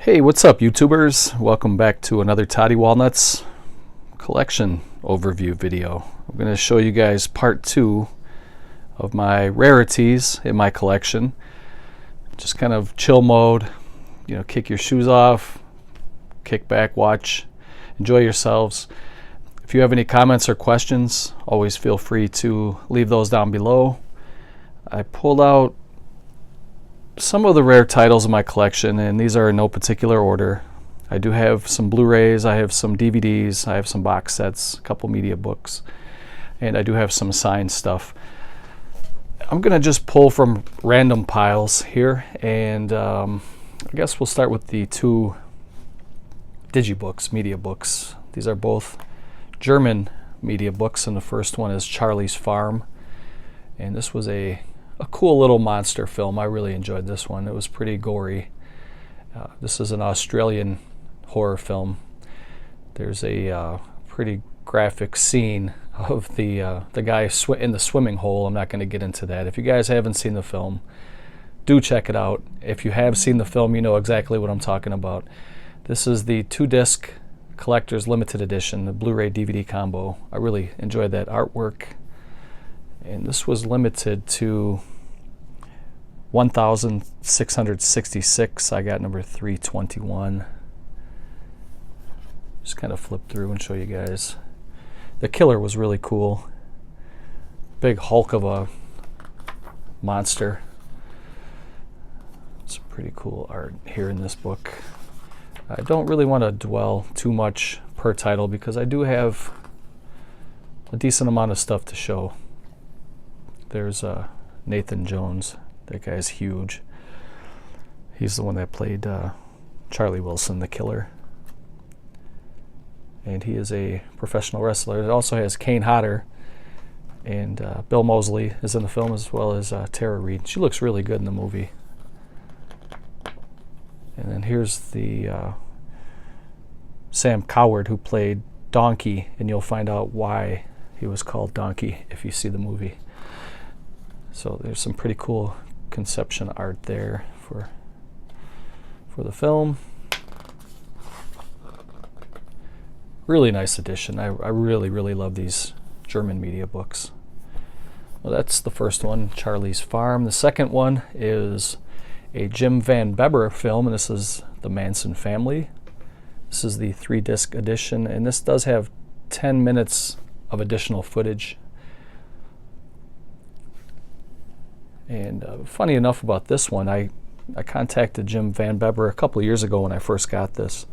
Hey, what's up, YouTubers? Welcome back to another Toddy Walnuts collection overview video. I'm going to show you guys part 2 of my rarities in my collection. Just kind of chill mode, kick your shoes off, kick back, watch, enjoy yourselves. If you have any comments or questions, always feel free to leave those down below. I pulled out some of the rare titles in my collection, and these are in no particular order. I do have some Blu-rays, I have some DVDs, I have some box sets, a couple media books, and I do have some signed stuff. I'm going to just pull from random piles here, and I guess we'll start with the 2 digibooks, media books. These are both German media books, and the first one is Charlie's Farm, and this was a cool little monster film. I really enjoyed this one. It was pretty gory. This is an Australian horror film. There's a pretty graphic scene of the guy in the swimming hole. I'm not going to get into that. If you guys haven't seen the film, do check it out. If you have seen the film, you know exactly what I'm talking about. This is the 2-disc collector's limited edition, the Blu-ray DVD combo. I really enjoyed that artwork. And this was limited to 1,666. I got number 321. Just kind of flip through and show you guys. The killer was really cool. Big hulk of a monster. It's pretty cool art here in this book. I don't really want to dwell too much per title because I do have a decent amount of stuff to show. There's Nathan Jones. That guy's huge. He's the one that played Charlie Wilson, the killer. And he is a professional wrestler. It also has Kane Hodder, and Bill Moseley is in the film, as well as Tara Reid. She looks really good in the movie. And then here's the Sam Coward, who played Donkey, and you'll find out why he was called Donkey if you see the movie. So there's some pretty cool conception art there for the film. Really nice edition. I really love these German media books. Well, that's the first one, Charlie's Farm. The second one is a Jim Van Bebber film, and this is The Manson Family. This is the 3-disc edition, and this does have 10 minutes of additional footage. And funny enough about this one, I contacted Jim Van Bebber a couple of years ago when I first got this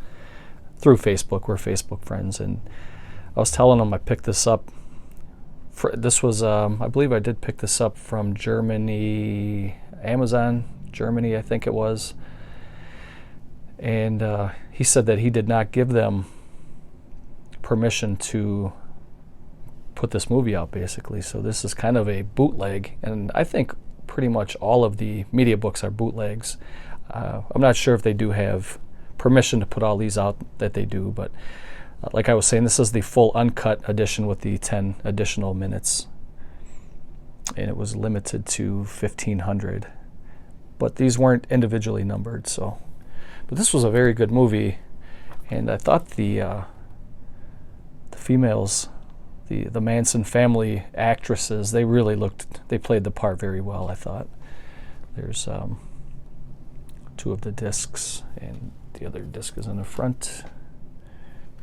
through Facebook. We're Facebook friends, and I was telling him I picked this up. This was, I believe I did pick this up from Germany, Amazon, Germany, I think it was. And he said that he did not give them permission to put this movie out, basically. So this is kind of a bootleg, and I think pretty much all of the media books are bootlegs. I'm not sure if they do have permission to put all these out that they do, but like I was saying, this is the full uncut edition with the 10 additional minutes, and it was limited to 1,500, but these weren't individually numbered. So, but this was a very good movie, and I thought the females, the Manson family actresses, they played the part very well, I thought. There's 2 of the discs, and the other disc is in the front.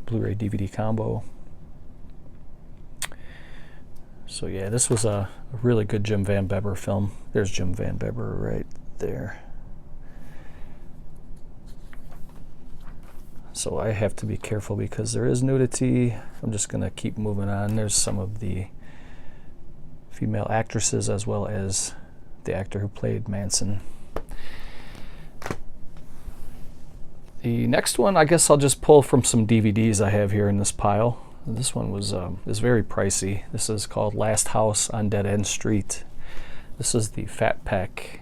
Blu-ray DVD combo. So yeah, this was a really good Jim Van Bebber film. There's Jim Van Bebber right there. So I have to be careful because there is nudity. I'm just going to keep moving on. There's some of the female actresses as well as the actor who played Manson. The next one, I guess I'll just pull from some DVDs I have here in this pile. This one is very pricey. This is called Last House on Dead End Street. This is the Fat Pack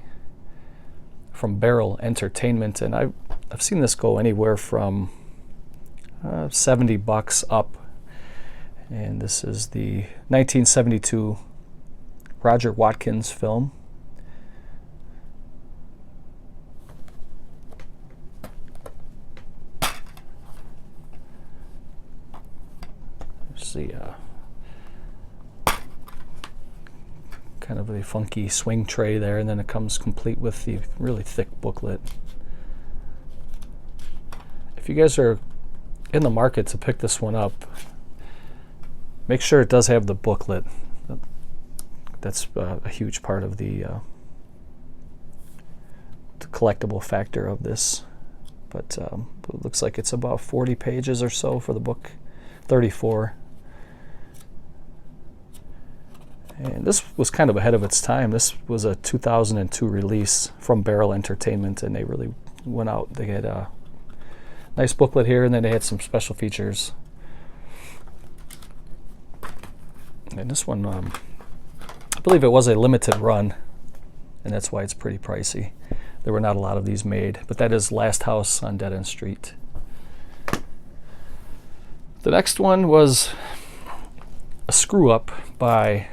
from Barrel Entertainment, and I've seen this go anywhere from $70 up. And this is the 1972 Roger Watkins film. There's the kind of a funky swing tray there, and then it comes complete with the really thick booklet. If you guys are in the market to pick this one up, make sure it does have the booklet. That's a huge part of the collectible factor of this. But it looks like it's about 40 pages or so for the book, 34. And this was kind of ahead of its time. This was a 2002 release from Barrel Entertainment, and they really went out. They had a nice booklet here, and then they had some special features. And this one, I believe it was a limited run, and that's why it's pretty pricey. There were not a lot of these made, but that is Last House on Dead End Street. The next one was a screw up by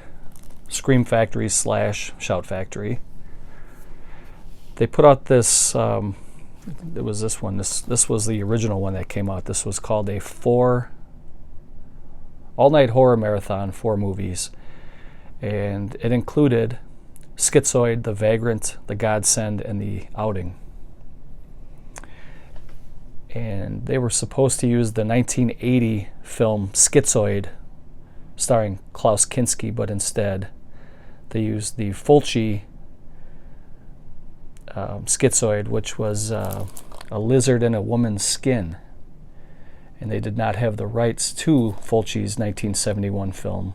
Scream Factory / Shout Factory. They put out this, it was this one, this was the original one that came out. This was called a all-night horror marathon, 4 movies. And it included Schizoid, The Vagrant, The Godsend, and The Outing. And they were supposed to use the 1980 film Schizoid, starring Klaus Kinski, but instead they used the Fulci Schizoid, which was a lizard in a woman's skin. And they did not have the rights to Fulci's 1971 film.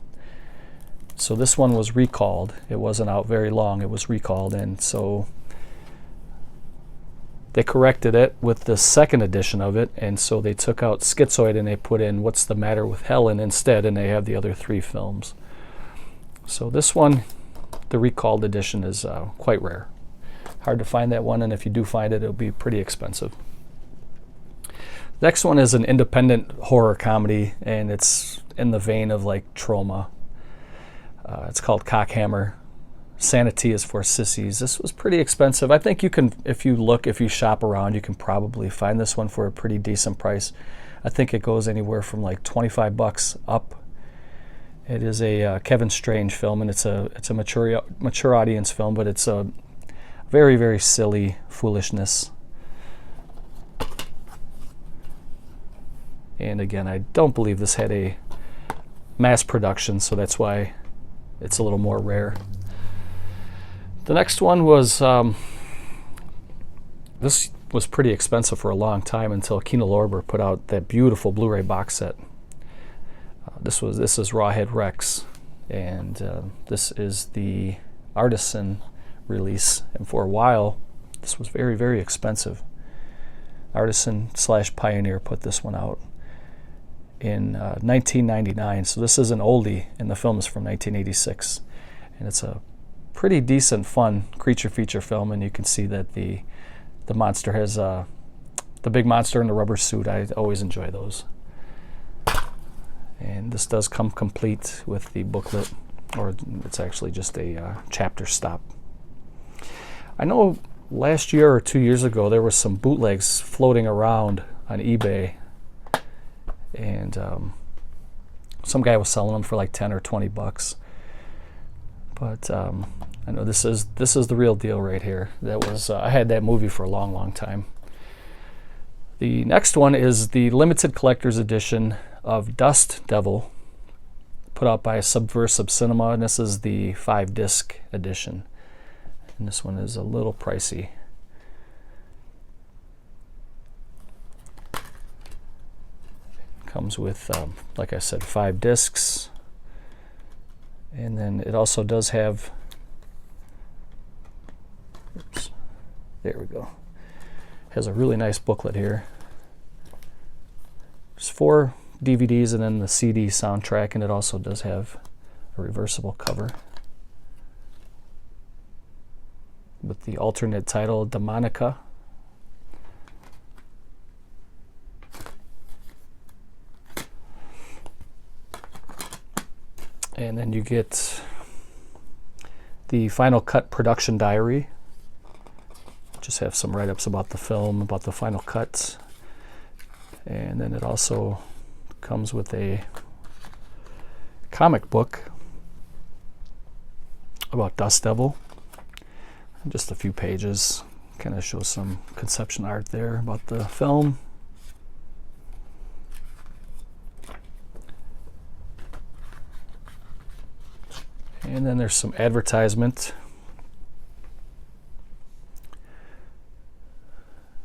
So this one was recalled. It wasn't out very long. It was recalled, and so they corrected it with the second edition of it, and so they took out Schizoid and they put in What's the Matter with Helen instead, and they have the other 3 films. So this one, the recalled edition, is quite rare. Hard to find that one, and if you do find it, it'll be pretty expensive. Next one is an independent horror comedy, and it's in the vein of like Trauma. It's called Cockhammer. Sanity is for Sissies. This was pretty expensive. I think you can, if you shop around, you can probably find this one for a pretty decent price. I think it goes anywhere from like $25 up. It is a Kevin Strange film, and it's a mature audience film, but it's a very, very silly foolishness. And again, I don't believe this had a mass production, so that's why it's a little more rare. The next one was, this was pretty expensive for a long time until Kino Lorber put out that beautiful Blu-ray box set. This is Rawhead Rex, and this is the Artisan release. And for a while, this was very, very expensive. Artisan / Pioneer put this one out in 1999, so this is an oldie, and the film is from 1986, and it's a pretty decent, fun creature feature film. And you can see that the monster has the big monster in the rubber suit. I always enjoy those. And this does come complete with the booklet, or it's actually just a chapter stop. I know last year or 2 years ago there were some bootlegs floating around on eBay, and some guy was selling them for like 10 or 20 bucks. But I know this is the real deal right here. That was I had that movie for a long, long time. The next one is the limited collector's edition of Dust Devil, put out by Subversive Cinema, and this is the 5-disc edition. And this one is a little pricey. Comes with, like I said, 5 discs. And then it also does have, oops, there we go. Has a really nice booklet here. There's 4 DVDs and then the CD soundtrack, and it also does have a reversible cover with the alternate title, Demonica. And then you get the Final Cut production diary. Just have some write-ups about the film, about the final cuts. And then it also comes with a comic book about Dust Devil. Just a few pages. Kind of shows some conception art there about the film. And then there's some advertisement.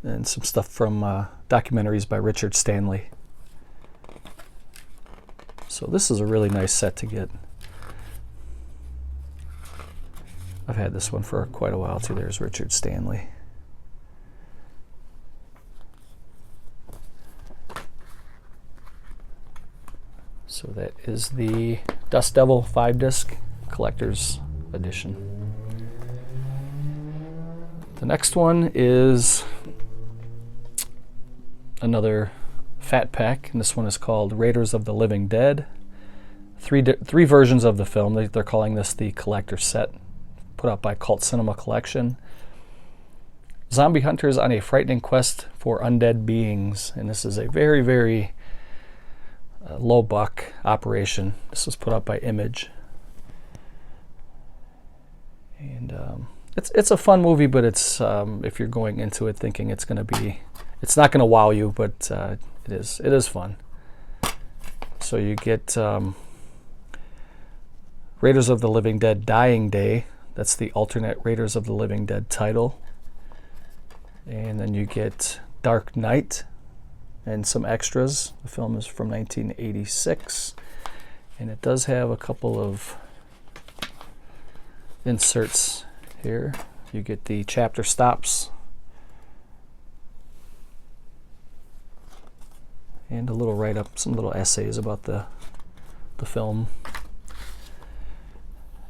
And some stuff from documentaries by Richard Stanley. So this is a really nice set to get. I've had this one for quite a while too. There's Richard Stanley. So that is the Dust Devil 5-disc collector's edition. The next one is another fat pack, and this one is called Raiders of the Living Dead. Three versions of the film. They're calling this the collector set, put out by Cult Cinema Collection. Zombie hunters on a frightening quest for undead beings, and this is a very, very low buck operation. This was put out by Image, and it's a fun movie, but it's if you're going into it thinking it's going to be, it's not going to wow you, but it is fun. So you get Raiders of the Living Dead Dying Day. That's the alternate Raiders of the Living Dead title. And then you get Dark Knight and some extras. The film is from 1986, and it does have a couple of inserts here. You get the chapter stops and a little write-up, some little essays about the film.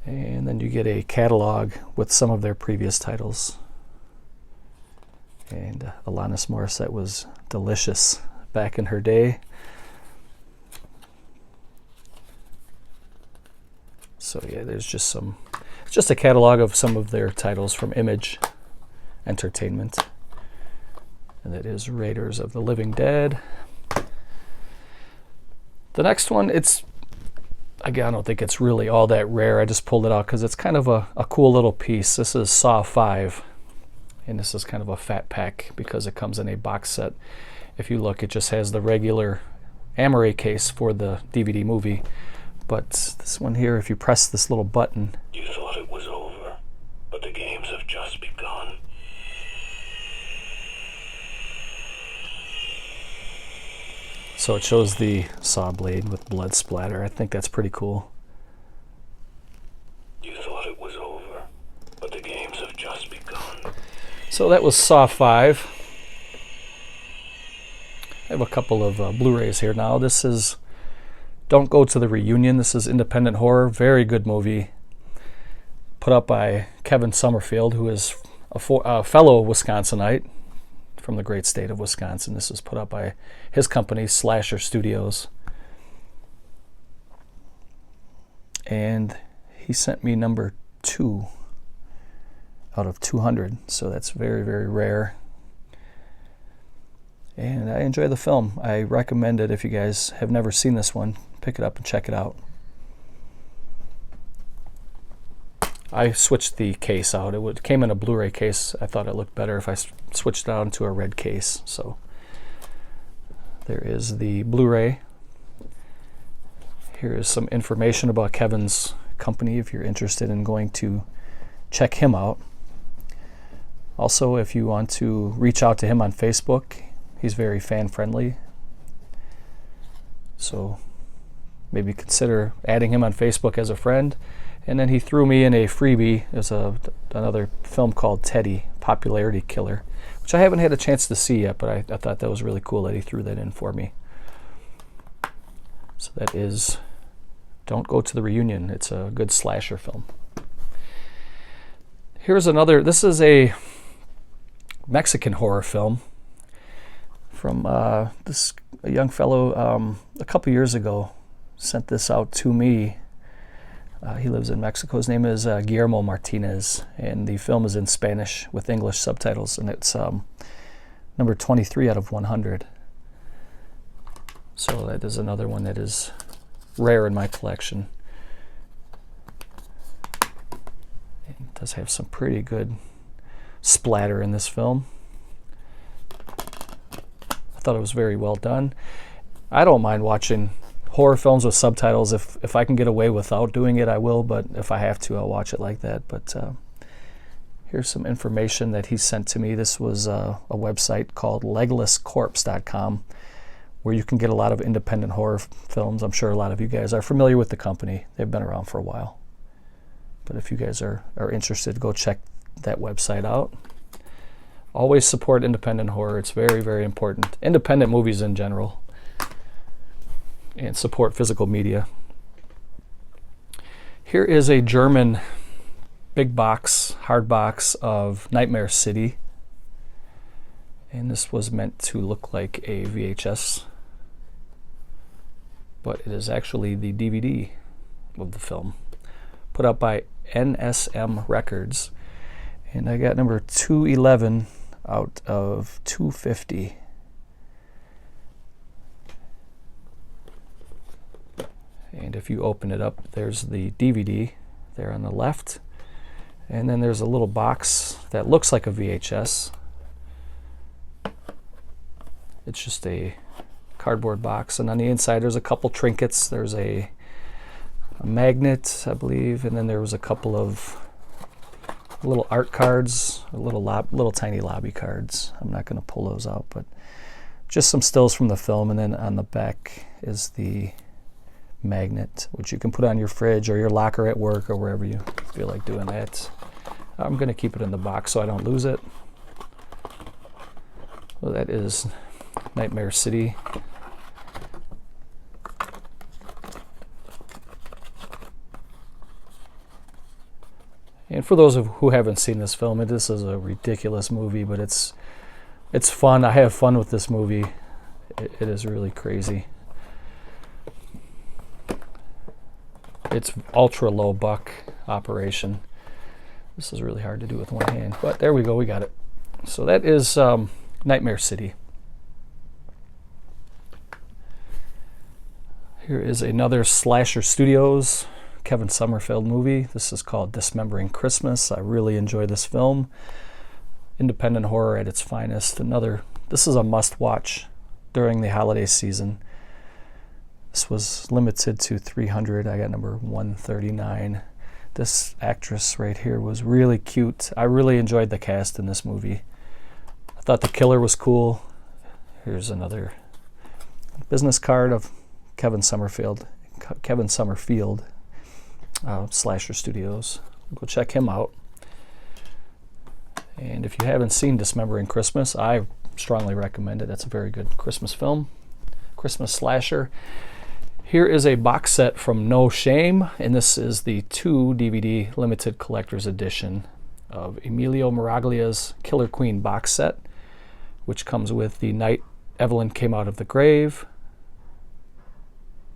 And then you get a catalog with some of their previous titles. And Alanis Morissette was delicious back in her day. So yeah, there's just some, it's just a catalog of some of their titles from Image Entertainment. And that is Raiders of the Living Dead. The next one, again, I don't think it's really all that rare. I just pulled it out because it's kind of a cool little piece. This is Saw 5. And this is kind of a fat pack because it comes in a box set. If you look, it just has the regular Amaray case for the DVD movie. But this one here, if you press this little button... You thought it was over, but the games have just begun. So it shows the saw blade with blood splatter. I think that's pretty cool. You thought it was over, but the games have just begun. So that was Saw 5. I have a couple of Blu-rays here now. This is Don't Go to the Reunion. This is independent horror. Very good movie. Put up by Kevin Summerfield, who is a fellow Wisconsinite from the great state of Wisconsin. This is put up by his company, Slasher Studios. And he sent me number 2 out of 200, so that's very, very rare. And I enjoy the film. I recommend it if you guys have never seen this one. Pick it up and check it out. I switched the case out. It came in a Blu-ray case. I thought it looked better if I switched it out into a red case. So there is the Blu-ray. Here is some information about Kevin's company if you're interested in going to check him out. Also, if you want to reach out to him on Facebook, he's very fan-friendly. So maybe consider adding him on Facebook as a friend. And then he threw me in a freebie. There's another film called Teddy, Popularity Killer, which I haven't had a chance to see yet, but I thought that was really cool that he threw that in for me. So that is Don't Go to the Reunion. It's a good slasher film. Here's another. This is a Mexican horror film from a young fellow a couple years ago. Sent this out to me. He lives in Mexico. His name is Guillermo Martinez, and the film is in Spanish with English subtitles, and it's number 23 out of 100. So that is another one that is rare in my collection. It does have some pretty good splatter in this film. I thought it was very well done. I don't mind watching horror films with subtitles. If I can get away without doing it, I will, but if I have to, I'll watch it like that. But here's some information that he sent to me. This was a website called leglesscorpse.com, where you can get a lot of independent horror films. I'm sure a lot of you guys are familiar with the company. They've been around for a while. But if you guys are interested, go check that website out. Always support independent horror. It's very, very important. Independent movies in general. And support physical media. Here is a German big box, hard box of Nightmare City. And this was meant to look like a VHS, but it is actually the DVD of the film, put out by NSM Records. And I got number 211 out of 250. And if you open it up, there's the DVD there on the left. And then there's a little box that looks like a VHS. It's just a cardboard box. And on the inside, there's a couple trinkets. There's a magnet, I believe. And then there was a couple of little art cards, or little tiny lobby cards. I'm not going to pull those out, but just some stills from the film. And then on the back is the magnet, which you can put on your fridge or your locker at work or wherever you feel like doing that. I'm going to keep it in the box so I don't lose it. Well, that is Nightmare City. And for those who haven't seen this film, this is a ridiculous movie, but it's fun. I have fun with this movie. It is really crazy. It's ultra low buck operation. This is really hard to do with one hand, but there we go, we got it. So that is Nightmare City. Here is another Slasher Studios Kevin Sommerfeld movie. This is called Dismembering Christmas. I really enjoy this film. Independent horror at its finest. This is a must-watch during the holiday season. This was limited to 300. I got number 139. This actress right here was really cute. I really enjoyed the cast in this movie. I thought the killer was cool. Here's another business card of Kevin Sommerfeld, Slasher Studios. Go check him out. And if you haven't seen Dismembering Christmas, I strongly recommend it. That's a very good Christmas film, Christmas slasher. Here is a box set from No Shame, and this is the 2 DVD limited collector's edition of Emilio Miraglia's Killer Queen box set, which comes with The Night Evelyn Came Out of the Grave,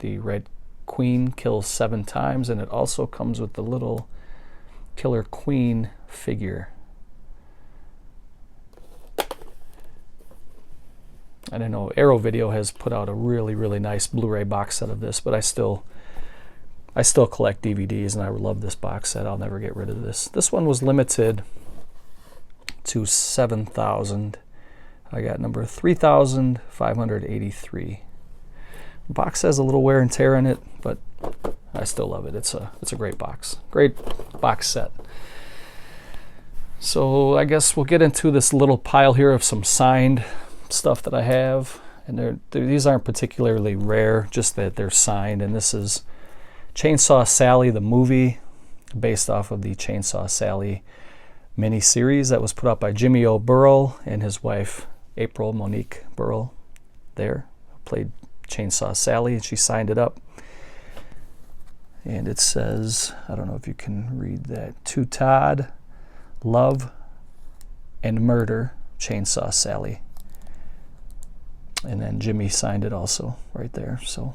The Red Queen Kills 7 Times, and it also comes with the little Killer Queen figure. And I know Arrow Video has put out a really, really nice Blu-ray box set of this, but I still collect DVDs, and I love this box set. I'll never get rid of this. This one was limited to 7,000. I got number 3,583. The box has a little wear and tear in it, but I still love it. It's a great box. Great box set. So I guess we'll get into this little pile here of some signed stuff that I have, and these aren't particularly rare, just that they're signed. And this is Chainsaw Sally the movie, based off of the Chainsaw Sally miniseries that was put out by Jimmy O. Burrell and his wife April Monique Burrell. There played Chainsaw Sally, and she signed it up. And it says, I don't know if you can read that, to Todd, love and murder, Chainsaw Sally. And then Jimmy signed it also right there. So,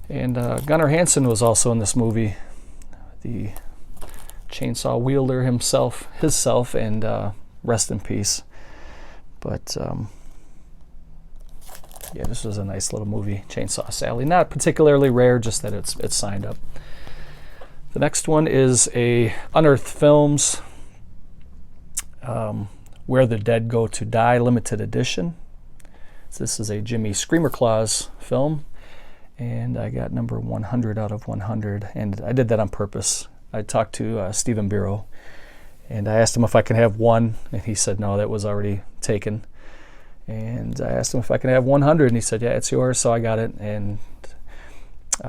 and Gunnar Hansen was also in this movie, the chainsaw wielder himself, and rest in peace. But Yeah, this was a nice little movie, Chainsaw Sally. Not particularly rare, just that it's signed up. The next one is a Unearthed Films Where the Dead Go to Die limited edition. So this is a Jimmy Screamer Claus film, and I got number 100 out of 100, and I did that on purpose. I talked to Stephen Bureau, and I asked him if I could have one, and he said no, that was already taken. And I asked him if I could have 100, and he said, yeah, it's yours, so I got it. And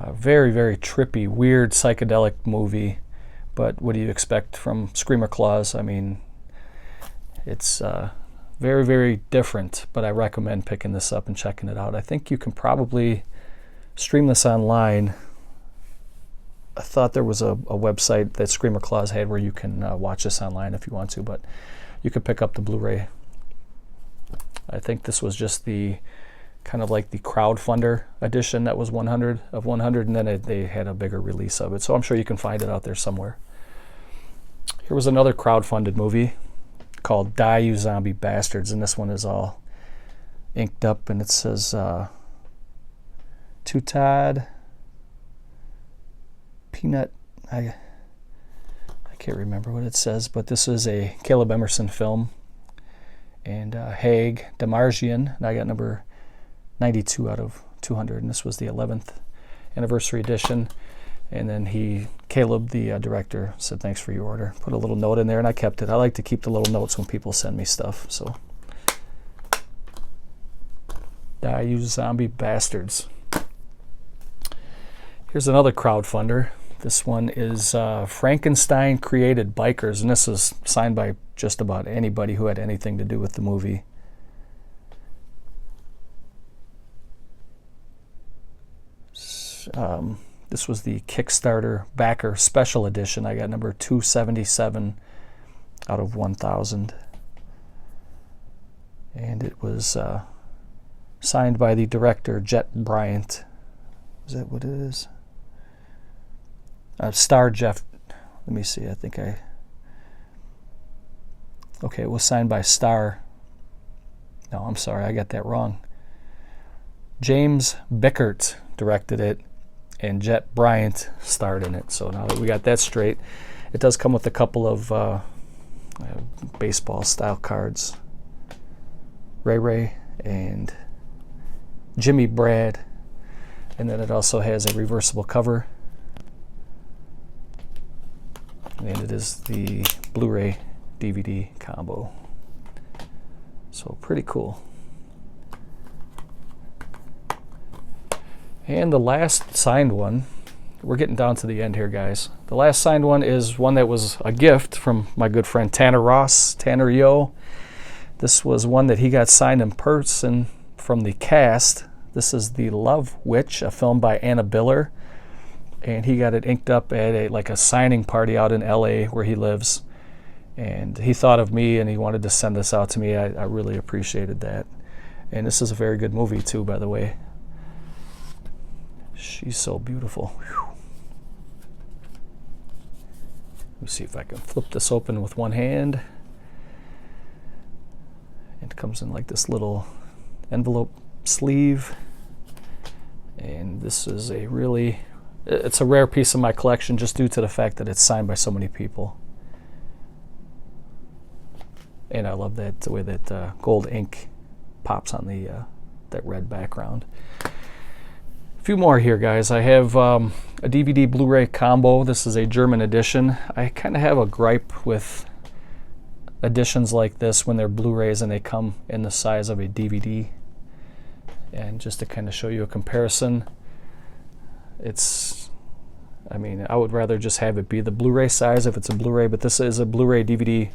very, very trippy, weird, psychedelic movie, but what do you expect from Screamer Claus? I mean, it's very, very different, but I recommend picking this up and checking it out. I think you can probably stream this online. I thought there was a website that Screamer Claus had where you can watch this online if you want to, but you could pick up the Blu-ray. I think this was just the kind of like the crowdfunder edition that was 100 of 100, and then they had a bigger release of it. So I'm sure you can find it out there somewhere. Here was another crowdfunded movie called Die You Zombie Bastards, and this one is all inked up, and it says To Todd Peanut. I can't remember what it says, but this is a Caleb Emerson film. And Haig Demarjian, and I got number 92 out of 200, and this was the 11th anniversary edition. And then Caleb, the director, said thanks for your order. Put a little note in there, and I kept it. I like to keep the little notes when people send me stuff. So, Die You Zombie Bastards. Here's another crowdfunder. This one is Frankenstein Created Bikers, and this is signed by just about anybody who had anything to do with the movie. This was the Kickstarter backer special edition. I got number 277 out of 1,000. And it was signed by the director, Jet Bryant. Is that what it is? Star Jeff. Let me see. Okay, it was signed by Star. No, I'm sorry, I got that wrong. James Bickert directed it, and Jet Bryant starred in it. So now that we got that straight, it does come with a couple of baseball style cards. Ray and Jimmy Brad, and then it also has a reversible cover, and it is the Blu-ray DVD combo. So pretty cool. And the last signed one, we're getting down to the end here, guys. The last signed one is one that was a gift from my good friend Tanner Ross, Tanner Yo. This was one that he got signed in person from the cast. This is The Love Witch, a film by Anna Biller, and he got it inked up at a signing party out in LA where he lives. And he thought of me, and he wanted to send this out to me. I really appreciated that. And this is a very good movie, too, by the way. She's so beautiful. Whew. Let me see if I can flip this open with one hand. It comes in like this little envelope sleeve. And this is it's a rare piece of my collection just due to the fact that it's signed by so many people. And I love the way that gold ink pops on that red background. A few more here, guys. I have a DVD Blu-ray combo. This is a German edition. I kind of have a gripe with editions like this when they're Blu-rays and they come in the size of a DVD. And just to kind of show you a comparison, I would rather just have it be the Blu-ray size if it's a Blu-ray, but this is a Blu-ray DVD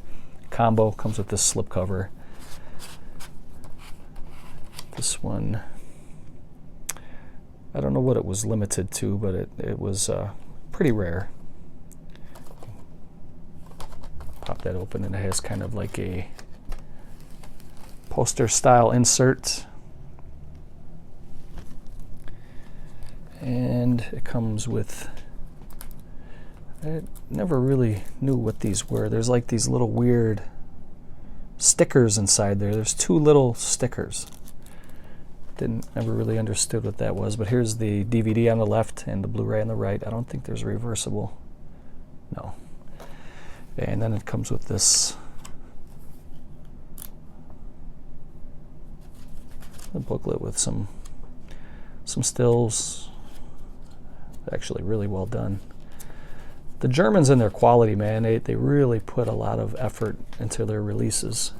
combo. Comes with this slipcover. This one, I don't know what it was limited to, but it was pretty rare. Pop that open, and it has kind of like a poster style insert. And it comes with, I never really knew what these were. There's like these little weird stickers inside there. There's two little stickers. Never really understood what that was, but here's the DVD on the left and the Blu-ray on the right. I don't think there's a reversible. No. And then it comes with this a booklet with some stills. Actually really well done. The Germans and their quality, man, they really put a lot of effort into their releases.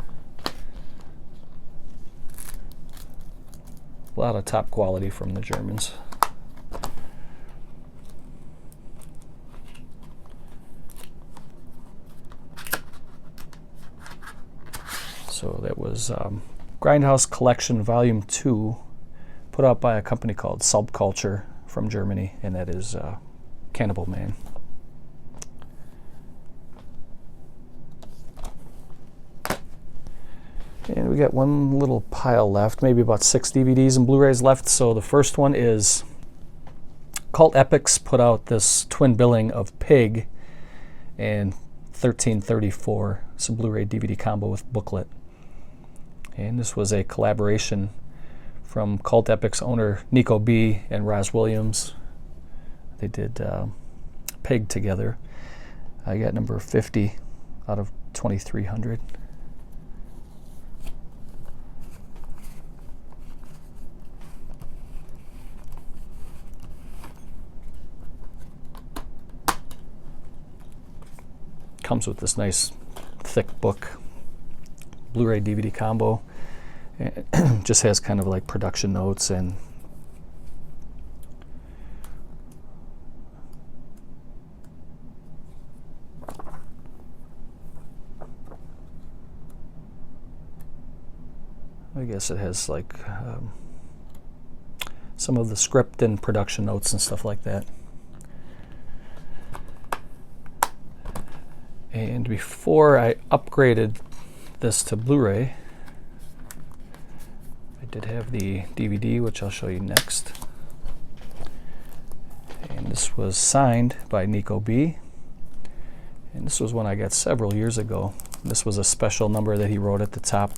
A lot of top quality from the Germans. So that was Grindhouse Collection Volume 2, put out by a company called Subculture from Germany, and that is Cannibal Man. And we got one little pile left, maybe about 6 DVDs and Blu-rays left. So the first one is Cult Epics put out this twin billing of Pig and 1334. It's a Blu-ray DVD combo with booklet. And this was a collaboration from Cult Epics owner Nico B. and Roz Williams. They did Pig together. I got number 50 out of 2300. Comes with this nice thick book, Blu-ray DVD combo. It just has kind of like production notes and I guess it has like some of the script and production notes and stuff like that. And before I upgraded this to Blu-ray, I did have the DVD, which I'll show you next. And this was signed by Nico B. And this was one I got several years ago. This was a special number that he wrote at the top.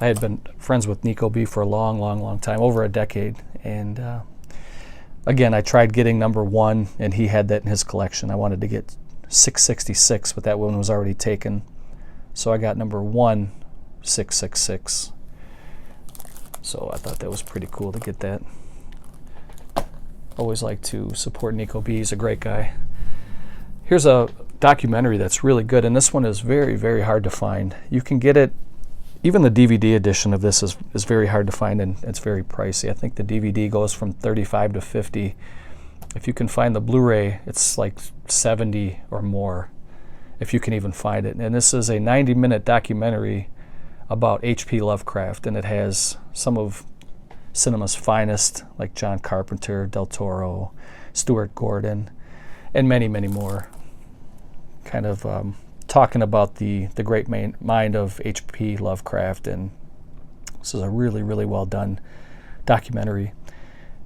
I had been friends with Nico B for a long time, over a decade. And again, I tried getting number 1, and he had that in his collection. I wanted to get 666, but that one was already taken. So I got number 1666. So I thought that was pretty cool to get that. Always like to support Nico B. He's a great guy. Here's a documentary that's really good, and this one is very hard to find. You can get it, even the DVD edition of this is very hard to find, and it's very pricey. I think the DVD goes from $35 to $50. If you can find the Blu-ray, it's like $70 or more, if you can even find it. And this is a 90-minute documentary about H.P. Lovecraft, and it has some of cinema's finest, like John Carpenter, Del Toro, Stuart Gordon, and many more. Kind of talking about the great mind of H.P. Lovecraft, and this is a really well done documentary.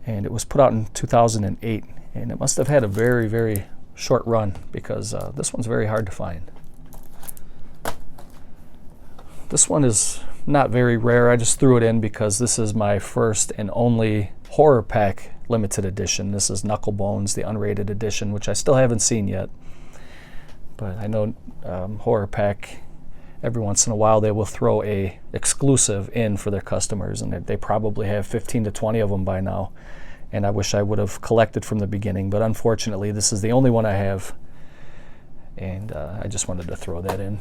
And it was put out in 2008, and it must have had a very short run, because this one's very hard to find. This one is not very rare. I just threw it in because this is my first and only horror pack limited edition. This is Knucklebones, the unrated edition, which I still haven't seen yet. But I know horror pack, every once in a while they will throw a exclusive in for their customers, and they probably have 15 to 20 of them by now. And I wish I would have collected from the beginning, but unfortunately this is the only one I have, and I just wanted to throw that in.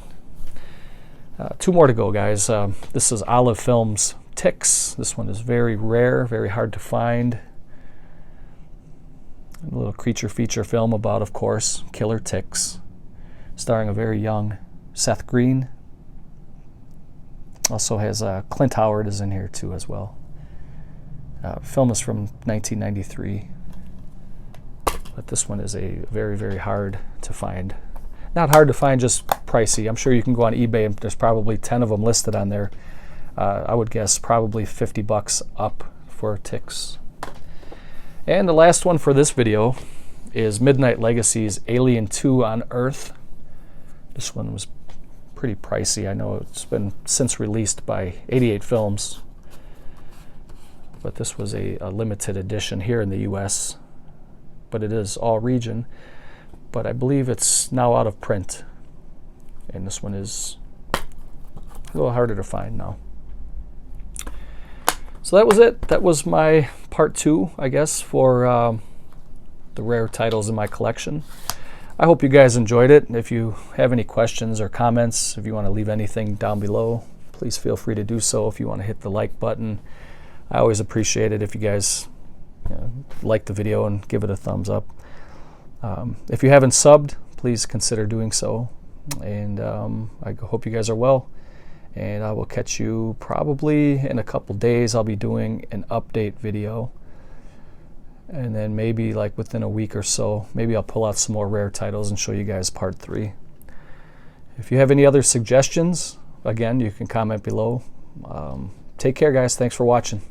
2 more to go, guys. This is Olive Films Ticks. This one is very rare, very hard to find. A little creature feature film about, of course, killer ticks, starring a very young Seth Green. Also has Clint Howard is in here too as well. Film is from 1993, but this one is a very hard to find. Not hard to find, just pricey. I'm sure you can go on eBay and there's probably 10 of them listed on there. I would guess probably $50 up for ticks. And the last one for this video is Midnight Legacy's Alien 2 on Earth. This one was pretty pricey. I know it's been since released by 88 Films. but this was a limited edition here in the US, but it is all region. But I believe it's now out of print, and this one is a little harder to find now. So that was it. That was my part 2, I guess, for the rare titles in my collection. I hope you guys enjoyed it. If you have any questions or comments, if you want to leave anything down below, please feel free to do so. If you want to hit the like button, I always appreciate it if you guys like the video and give it a thumbs up. If you haven't subbed, please consider doing so. And I hope you guys are well. And I will catch you probably in a couple days. I'll be doing an update video. And then maybe like within a week or so, maybe I'll pull out some more rare titles and show you guys part 3. If you have any other suggestions, again, you can comment below. Take care, guys. Thanks for watching.